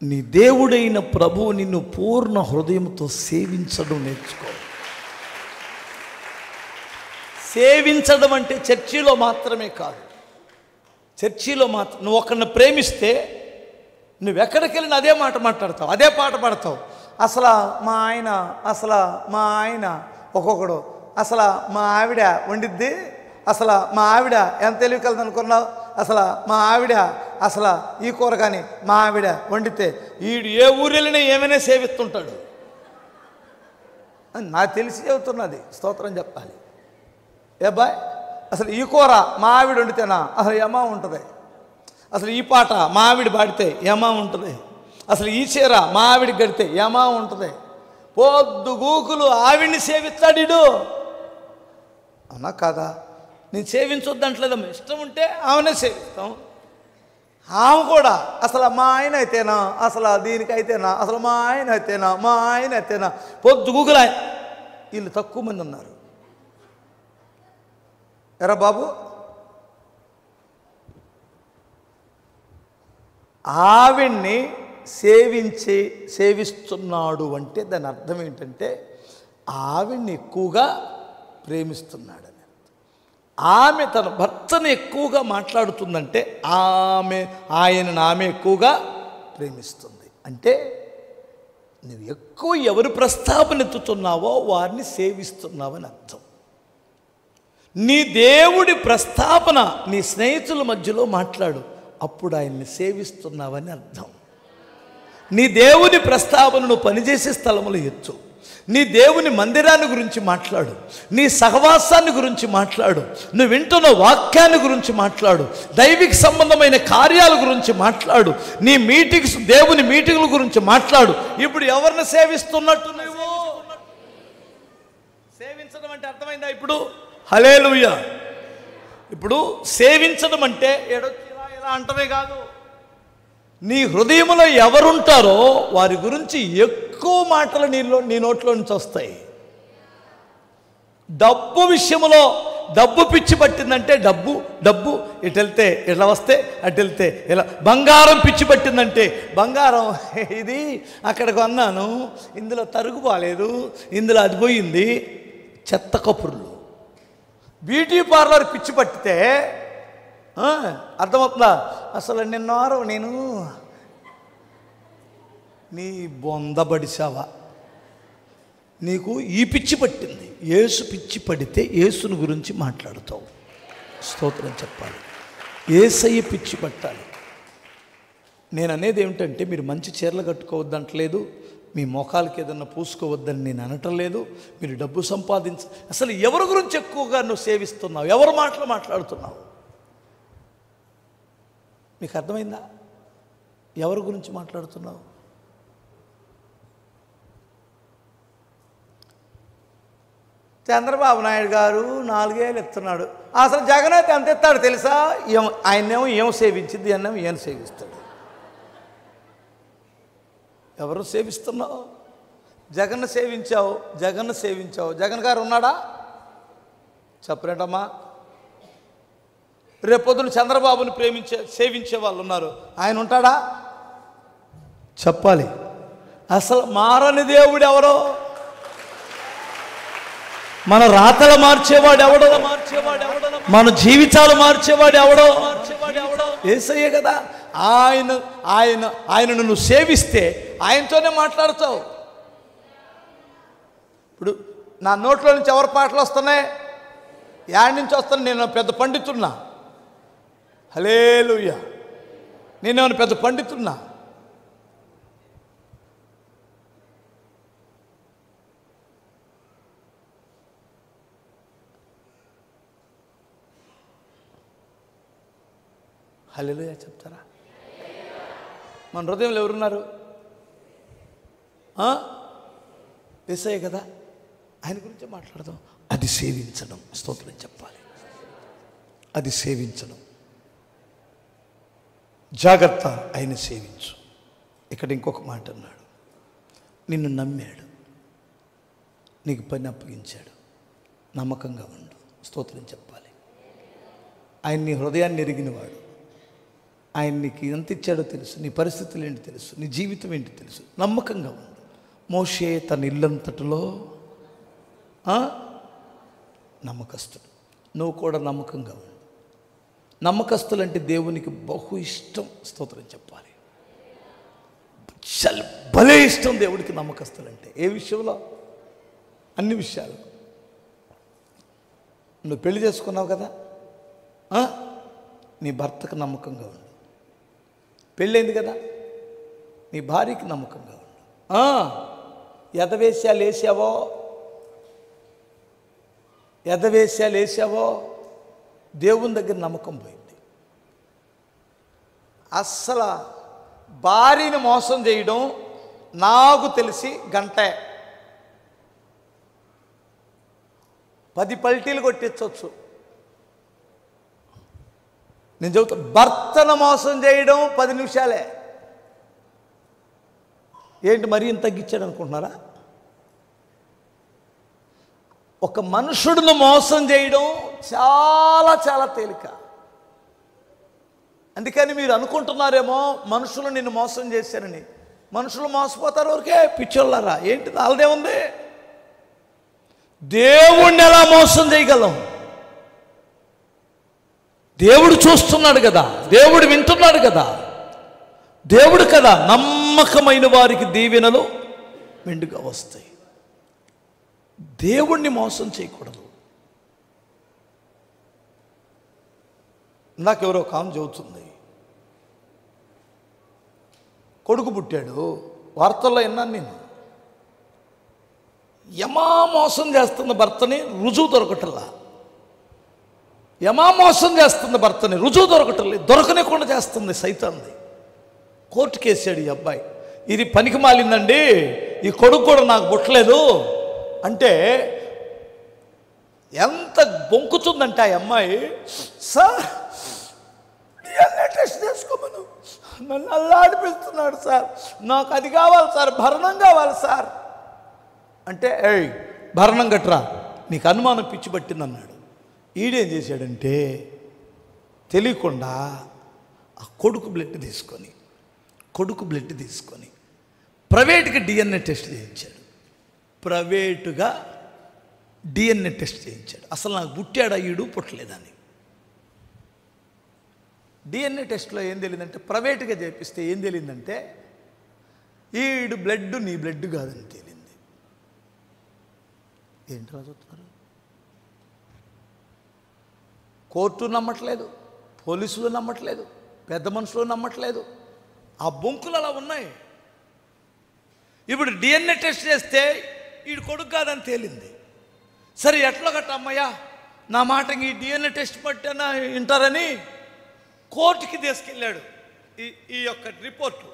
నీ దేవుడైన ప్రభువు నిన్ను పూర్ణ హృదయంతో సేవించడం నేర్చుకో. సేవించడం అంటే చర్చిలో మాత్రమే కాదు. చర్చిలో మాత్రం నువ్వు ఒకరిని ప్రేమిస్తే నువ్వెక్కడికి వెళ్ళినా అదే మాట మాట్లాడతావు, అదే పాట పాడతావు. అసలు మా ఆయన ఒక్కొక్కడు అసలు మా ఆవిడ వండిద్ది, అసలు మా ఆవిడ ఎంత తెలివికలదు అనుకున్నావు, అసలు మా ఆవిడ అసలు ఈ కూర కానీ మా ఆవిడ వండితే వీడు ఏ ఊరు వెళ్ళినా ఏమైనా సేవిస్తుంటాడు. నాకు తెలిసి చెబుతున్నది, స్తోత్రం చెప్పాలి. ఏ బాయ్, అసలు ఈ కూర మా ఆవిడ వండితేనా అసలు ఏమా ఉంటుంది, అసలు ఈ పాట మా ఆవిడ పాడితే ఏమా ఉంటుంది, అసలు ఈ చీర మా ఆవిడికి కడితే ఏమా ఉంటుంది. పొద్దు గూకులు ఆవిడ్ని సేవిస్తాడు వీడు. అవునా కాదా? నేను సేవించొద్దంటలేదమ్మా, ఇష్టం ఉంటే ఆమెనే సేవిస్తాం. ఆమె కూడా అసలు మా ఆయన అయితేనా, అసలు దీనికైతేనా, అసలు మా ఆయన అయితేనా పొద్దు గూకులు. వీళ్ళు తక్కువ మంది ఉన్నారు. ఎరా బాబు, ఆవిడ్ని సేవిస్తున్నాడు అంటే దాని అర్థం ఏంటంటే ఆవిడ్ని ఎక్కువగా ప్రేమిస్తున్నాడని. ఆమె తన భర్తను ఎక్కువగా మాట్లాడుతుందంటే ఆయనను ఆమె ఎక్కువగా ప్రేమిస్తుంది. అంటే నువ్వు ఎక్కువ ఎవరు ప్రస్తావన ఎత్తుతున్నావో వారిని సేవిస్తున్నావని అర్థం. నీ దేవుడి ప్రస్తాపన నీ స్నేహితుల మధ్యలో మాట్లాడు, అప్పుడు ఆయన్ని సేవిస్తున్నావని అర్థం. నీ దేవుని ప్రస్తావనను పనిచేసే స్థలములు ఎత్తు. నీ దేవుని మందిరాన్ని గురించి మాట్లాడు, నీ సహవాసాన్ని గురించి మాట్లాడు, నువ్వు వింటున్న వాక్యాన్ని గురించి మాట్లాడు, దైవిక సంబంధమైన కార్యాల గురించి మాట్లాడు, నీ మీటింగ్స్ దేవుని మీటింగ్ల గురించి మాట్లాడు. ఇప్పుడు ఎవరిని సేవిస్తున్నట్టు నువ్వు? సేవించడం అంటే అర్థమైందా ఇప్పుడు? హల్లెలూయా. ఇప్పుడు సేవించడం అంటే ఇలా అంటమే కాదు, నీ హృదయంలో ఎవరుంటారో వారి గురించి ఎక్కువ మాటలు నీ నోట్లో నుంచి వస్తాయి. డబ్బు విషయంలో డబ్బు పిచ్చి పట్టిందంటే డబ్బు ఇటు వెళ్తే ఇట్లా వస్తే అటు వెళ్తే ఇలా. బంగారం పిచ్చి పట్టిందంటే బంగారం ఇది అక్కడికి అన్నాను, ఇందులో తరుగు బాలేదు, ఇందులో అది పోయింది, చెత్త కపుర్లు. బ్యూటీ పార్లర్ పిచ్చి పట్టితే అర్థమవుతుందా? అసలు నిన్నారో నేను నీ బొందబడిసావా, నీకు ఈ పిచ్చి పట్టింది. యేసు పిచ్చి పడితే యేసుని గురించి మాట్లాడుతావు. స్తోత్రం చెప్పాలి. యేసయ్య పిచ్చి పట్టాలి. నేను అనేది ఏమిటంటే మీరు మంచి చీరలు కట్టుకోవద్దంటలేదు, మీ మోకాలకి ఏదన్నా పూసుకోవద్దని నేను అనటం లేదు. మీరు డబ్బు అసలు ఎవరి గురించి ఎక్కువగా నువ్వు సేవిస్తున్నావు, ఎవరి మాటలు మాట్లాడుతున్నావు? మీకు అర్థమైందా? ఎవరి గురించి మాట్లాడుతున్నావు? చంద్రబాబు నాయుడు గారు 4 ఏళ్ళు ఇస్తున్నాడు, అసలు జగన్ అయితే ఎంత ఇస్తాడు తెలుసా? ఆయనేమో ఏం సేవించింది, అన్నేమో ఏం సేవిస్తాడు. ఎవరు సేవిస్తున్నావు? జగన్ సేవించావు. జగన్ గారు ఉన్నాడా? చెప్పరేటమ్మా. రేపొద్దున చంద్రబాబుని సేవించే వాళ్ళు ఉన్నారు, ఆయన ఉంటాడా? చెప్పాలి. అసలు మారని దేవుడు ఎవరో, మన రాతలు మార్చేవాడు ఎవడో, మన జీవితాలు మార్చేవాడు ఎవడో? యేసయ్యే కదా. ఆయనను నువ్వు సేవిస్తే ఆయనతోనే మాట్లాడతావు. ఇప్పుడు నా నోట్లో నుంచి ఎవరి పాటలు వస్తున్నాయి? యాడ్ నుంచి వస్తాను? నేను పెద్ద పండితున్నా? హల్లెలూయా! నేనేమైనా పెద్ద పండితున్నా? హల్లెలూయా చెప్తారా? మన హృదయంలో ఎవరున్నారు? యేసయ్య కదా. ఆయన గురించి మాట్లాడదాం. అది సేవించడం. స్తోత్రం చెప్పాలి. అది సేవించడం. జాగ్రత్త, ఆయన సేవించు. ఇక్కడ ఇంకొక మాట అన్నాడు, నిన్ను నమ్మాడు, నీకు పని అప్పగించాడు, నమ్మకంగా ఉండు. స్తోత్రం చెప్పాలి. ఆయన నీ హృదయాన్ని ఎరిగినవాడు. ఆయన నీకు ఎంత ఇచ్చాడో తెలుసు, నీ పరిస్థితులు ఏంటి తెలుసు, నీ జీవితం ఏంటి తెలుసు. నమ్మకంగా ఉండు. మోషే తన ఇల్లంతటిలో నమ్మకస్తుడు. నువ్వు కూడా నమ్మకంగా ఉండు. నమ్మకస్తులంటే దేవునికి బహు ఇష్టం. స్తోత్రం చెప్పాలి. భలే ఇష్టం దేవుడికి నమ్మకస్తులంటే. ఏ విషయంలో? అన్ని విషయాలు. నువ్వు పెళ్లి చేసుకున్నావు కదా, నీ భర్తకు నమ్మకంగా ఉండు. పెళ్ళైంది కదా, నీ భార్యకి నమ్మకంగా ఉండు. ఎదవేశ్యాలు వేసావో దేవుని దగ్గర నమ్మకం పోయింది. అస్సలు భార్యని మోసం చేయడం నాకు తెలిసి గంటే 10 పల్టీలు కొట్టించవచ్చు. నేను చెబుతా, భర్తను మోసం చేయడం 10 నిమిషాలే. ఏంటి మరీ ఇంత తగ్గించాడు అనుకుంటున్నారా? ఒక మనుషుడిని మోసం చేయడం చాలా చాలా తేలిక. అందుకని మీరు అనుకుంటున్నారేమో మనుషులు నిన్ను మోసం చేశారని. మనుషులు మోసపోతారు ఊరికే, పిచ్చోళ్ళారా. ఏంటి వాళ్ళదే ఉంది? దేవుణ్ణి ఎలా మోసం చేయగలం? దేవుడు చూస్తున్నాడు కదా, దేవుడు వింటున్నాడు కదా. దేవుడు కదా నమ్మకమైన వారికి దీవెనలు మెండుగా వస్తాయి. దేవుణ్ణి మోసం చేయకూడదు. నాకెవరో కామ్ చెబుతుంది, కొడుకు పుట్టాడు, వార్తల్లో విన్నాను నేను. యమా మోసం చేస్తున్న భర్తని రుజువు దొరకటల్లా. యమా మోసం చేస్తుంది భర్తని, రుజువు దొరకటల్లేదు, దొరకనికుండా చేస్తుంది సైతాన్ని. కోర్టుకు వేసాడు ఈ అబ్బాయి. ఇది పనికి మాలిందండి, ఈ కొడుకు కూడా నాకు పుట్టలేదు అంటే ఎంత బొంకుతుందంటే ఆ అమ్మాయి, సార్ డిఎన్ఏ టెస్ట్ చేసుకోమను, నన్ను అల్లాడిపిస్తున్నాడు సార్, నాకు అది కావాలి సార్, భరణం కావాలి సార్ అంటే, ఏయ్ భరణం గట్రా, నీకు అనుమానం పిచ్చి పట్టిందన్నాడు. ఈడేం చేశాడంటే తెలియకుండా ఆ కొడుకు బ్లడ్ తీసుకొని ప్రైవేట్గా డిఎన్ఏ టెస్ట్ చేయించాడు. ప్రైవేటుగా డిఎన్ఏ టెస్ట్ చేయించాడు. అసలు నాకు పుట్టాడా ఈడు పుట్టలేదని. డిఎన్ఏ టెస్ట్లో ఏం తెలియదంటే, ప్రైవేట్గా చేపిస్తే ఏం తెలియదంటే ఈడు బ్లడ్ నీ బ్లడ్ కాదని తేలింది. ఏంటి రాజుతున్నారు? కోర్టు నమ్మట్లేదు, పోలీసులు నమ్మట్లేదు, పెద్ద మనుషులు నమ్మట్లేదు. ఆ బొంకులు అలా ఉన్నాయి. ఇప్పుడు డిఎన్ఏ టెస్ట్ చేస్తే వీడు కొడుకు కాదని తేలింది. సరే ఎట్లా గట్ట అమ్మయ్యా నా మాట ఈ డిఎన్ఏ టెస్ట్ పట్టా వింటారని కోర్టుకి తీసుకెళ్ళాడు ఈ యొక్క రిపోర్టు.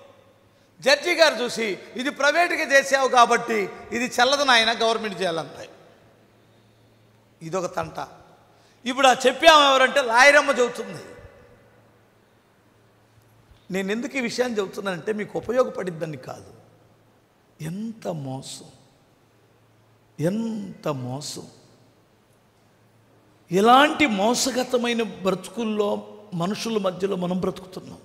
జడ్జి గారు చూసి, ఇది ప్రైవేట్గా చేసావు కాబట్టి ఇది చెల్లదు నాయన, గవర్నమెంట్ చేయాలంటాయి. ఇదొక తంట. ఇప్పుడు ఆ చెప్పాము ఎవరంటే లాయరమ్మ చెబుతుంది. నేను ఎందుకు ఈ విషయాన్ని చెబుతున్నానంటే మీకు ఉపయోగపడిద్దని కాదు. ఎంత మోసం, ఎంత మోసం. ఇలాంటి మోసగతమైన బ్రతుకుల్లో మనుషుల మధ్యలో మనం బ్రతుకుతున్నాం.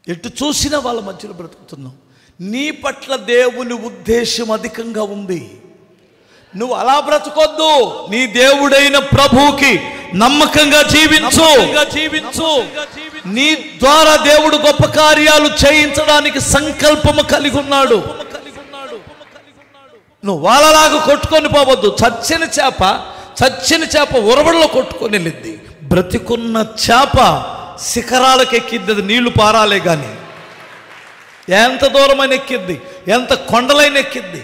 ఎటు చూసినా వాళ్ళ మధ్యలో బ్రతుకుతున్నాం. నీ పట్ల దేవుని ఉద్దేశం అధికంగా ఉంది. నువ్వు అలా బ్రతుకొద్దు. నీ దేవుడైన ప్రభువుకి నమ్మకంగా జీవించు. నీ ద్వారా దేవుడు గొప్ప కార్యాలు చేయించడానికి సంకల్పము కలిగి ఉన్నాడు. నువ్వు వాళ్ళలాగా కొట్టుకొని పోవద్దు. చచ్చిన చేప ఉరవడిలో కొట్టుకొని వెళ్ళిద్ది. బ్రతికున్న చేప శిఖరాలకు ఎక్కిద్ది. అది నీళ్లు పారాలే కానీ ఎంత దూరమైన ఎక్కిద్ది, ఎంత కొండలైన ఎక్కిద్ది.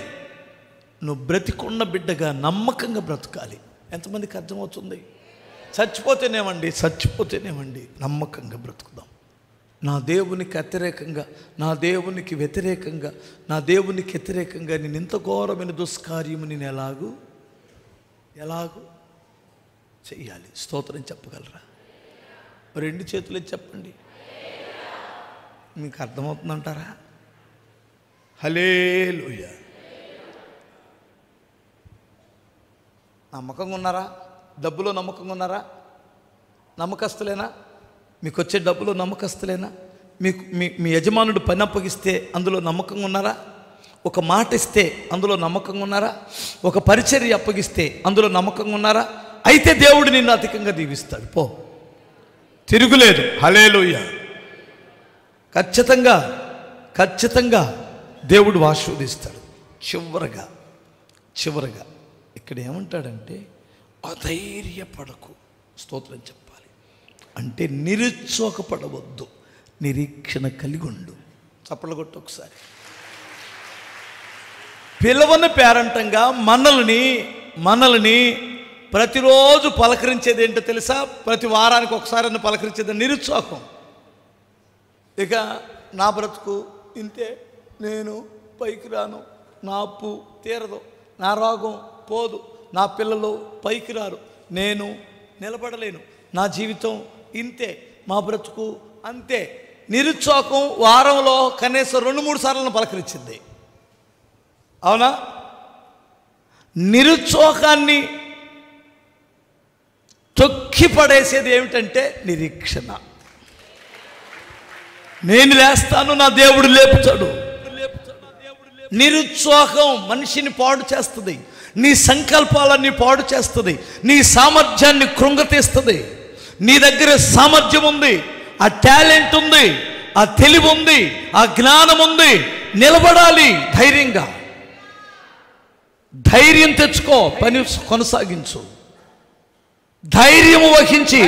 నువ్వు బ్రతికున్న బిడ్డగా నమ్మకంగా బ్రతకాలి. ఎంతమందికి అర్థమవుతుంది? చచ్చిపోతేనేమండి నమ్మకంగా బ్రతుకుదాం. నా దేవునికి వ్యతిరేకంగా నేను ఇంత ఘోరమైన దుష్కార్యము నేను ఎలాగూ చెయ్యాలి? స్తోత్రం చెప్పగలరా? రెండు చేతులు చెప్పండి. మీకు అర్థమవుతుందంటారా? హల్లెలూయా. నమ్మకంగా ఉన్నారా? డబ్బులో నమ్మకంగా ఉన్నారా? నమ్మకస్తులేనా? మీకు వచ్చే డబ్బులో నమ్మకస్తులేనా? మీకు మీ యజమానుడు పని అప్పగిస్తే అందులో నమ్మకంగా ఉన్నారా? ఒక మాట ఇస్తే అందులో నమ్మకంగా ఉన్నారా? ఒక పరిచర్య అప్పగిస్తే అందులో నమ్మకంగా ఉన్నారా? అయితే దేవుడు నిన్ను అధికంగా దీవిస్తాడు. పో, తిరుగులేదు. హల్లెలూయా. ఖచ్చితంగా దేవుడు ఆశీర్వదిస్తాడు. చివరగా ఇక్కడ ఏమంటాడంటే అధైర్యపడకు. స్తోత్రం చెప్పాలి అంటే నిరుత్సాహపడవద్దు, నిరీక్షణ కలిగి ఉండు. చప్పట్లు కొట్టు ఒకసారి. పిలవని పేరంటంగా మనల్ని ప్రతిరోజు పలకరించేది ఏంటో తెలుసా? ప్రతి వారానికి ఒకసారి పలకరించేది నిరుత్సాహం. ఇక నా బ్రతుకు ఇంతే, నేను పైకి రాను, నా అప్పు తీరదు, నా రోగం పోదు, నా పిల్లలు పైకి రారు, నేను నిలబడలేను, నా జీవితం ఇంతే, మా బ్రతుకు అంతే. నిరుత్సాహం వారంలో కనీసం 2-3 సార్లు పలకరించింది. అవునా? నిరుత్సాహాన్ని తొక్కి పడేసేది ఏమిటంటే నిరీక్షణ. నేను లేస్తాను, నా దేవుడు లేపుతాడు. నిరుత్సాహం మనిషిని పాడు చేస్తుంది, నీ సంకల్పాలన్నీ పాడు చేస్తుంది, నీ సామర్థ్యాన్ని కృంగతీస్తుంది. నీ దగ్గర సామర్థ్యం ఉంది, ఆ టాలెంట్ ఉంది, ఆ తెలివి ఉంది, ఆ జ్ఞానం ఉంది. నిలబడాలి ధైర్యంగా. ధైర్యం తెచ్చుకో, పని కొనసాగించు. ధైర్యము వహించి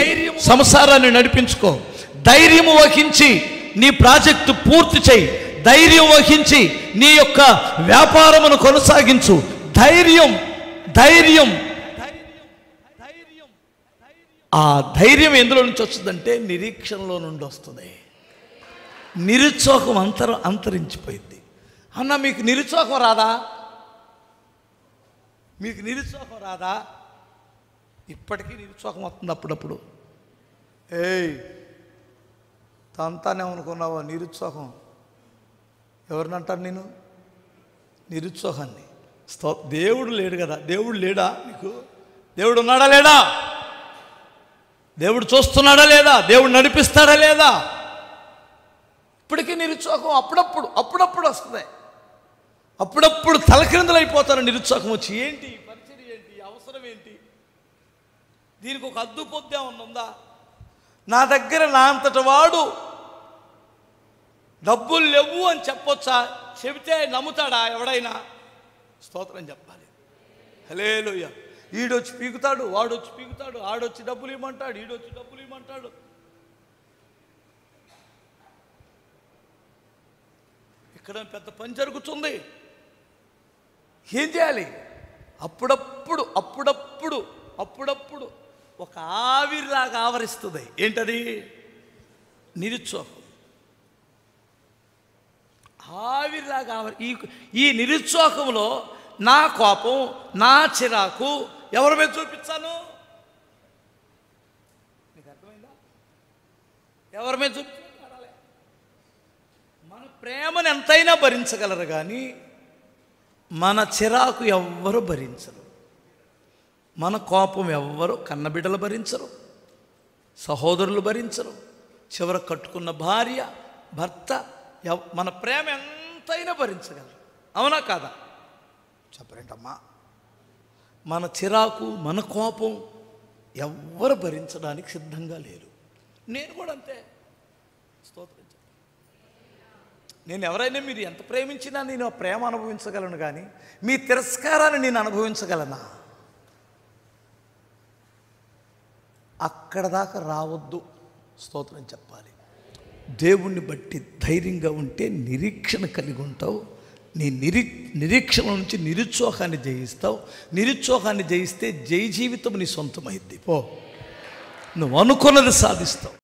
సంసారాన్ని నడిపించుకో. ధైర్యము వహించి నీ ప్రాజెక్టు పూర్తి చేయి. ధైర్యం వహించి నీ యొక్క వ్యాపారమును కొనసాగించు. ధైర్యం. ఆ ధైర్యం ఎందులో నుంచి వస్తుందంటే నిరీక్షణలో నుండి వస్తుంది. నిరుత్సాహం అంతరించిపోయింది. అన్న మీకు నిరుత్సాహం రాదా? ఇప్పటికీ నిరుత్సాహం వస్తుంది అప్పుడప్పుడు. తంతానేమనుకున్నావా నిరుత్సాహం? ఎవరినంటాను నేను? నిరుత్సాహాన్ని. దేవుడు లేడు కదా? దేవుడు లేడా మీకు? దేవుడు ఉన్నాడా లేడా? దేవుడు చూస్తున్నాడా లేదా? దేవుడు నడిపిస్తాడా లేదా? ఇప్పటికీ నిరుత్సాహం అప్పుడప్పుడు వస్తుంది. అప్పుడప్పుడు తలక్రిందులైపోతారు నిరుత్సాహం వచ్చి. ఏంటి పరిచర్య, ఏంటి అవసరం, ఏంటి దీనికి ఒక అద్దు పొద్దు ఏమన్నా ఉందా? నా దగ్గర నా అంతటి వాడు డబ్బులు లేవు అని చెప్పొచ్చా? చెబితే నమ్ముతాడా ఎవడైనా? స్తోత్రం చెప్పాలి. హల్లెలూయా. ఈడొచ్చి పీకుతాడు, వాడొచ్చి పీకుతాడు, ఆడొచ్చి డబ్బులు ఇవ్వమంటాడు, ఈడొచ్చి డబ్బులు ఇవ్వమంటాడు. ఇక్కడ పెద్ద పని జరుగుతుంది. ఏం చేయాలి? అప్పుడప్పుడు ఒక ఆవిరిలాగా ఆవరిస్తుంది. ఏంటది? నిరుత్సాహం. ఆవిరిలాగా ఈ నిరుత్సాహంలో నా కోపం, నా చిరాకు ఎవరి మీద చూపించాను? నీకు అర్థమైందా? ఎవరి మీద చూపించాలి? మన ప్రేమను ఎంతైనా భరించగలరు కానీ మన చిరాకు ఎవ్వరు భరించరు. మన కోపం ఎవ్వరు, కన్నబిడ్డలు భరించరు, సహోదరులు భరించరు, చివర కట్టుకున్న భార్య, భర్త, మన ప్రేమ ఎంతైనా భరించగలరు. అవునా కాదా? చెప్పరేంటమ్మా? మన చిరాకు, మన కోపం ఎవ్వరు భరించడానికి సిద్ధంగా లేరు. నేను కూడా అంతే. స్తోత్రం. నేను ఎవరైనా మీరు ఎంత ప్రేమించినా నేను ఆ ప్రేమ అనుభవించగలను, కానీ మీ తిరస్కారాన్ని నేను అనుభవించగలనా? అక్కడ దాకా రావద్దు. స్తోత్రం చెప్పాలి. దేవుణ్ణి బట్టి ధైర్యంగా ఉంటే నిరీక్షణ కలిగి ఉంటావు. నీ నిరీక్షణ నుంచి నిరుత్సాహాన్ని జయిస్తావు. నిరుత్సాహాన్ని జయిస్తే జయ జీవితం నీ సొంతమైద్ది. పో, నువ్వు అనుకున్నది సాధిస్తావు.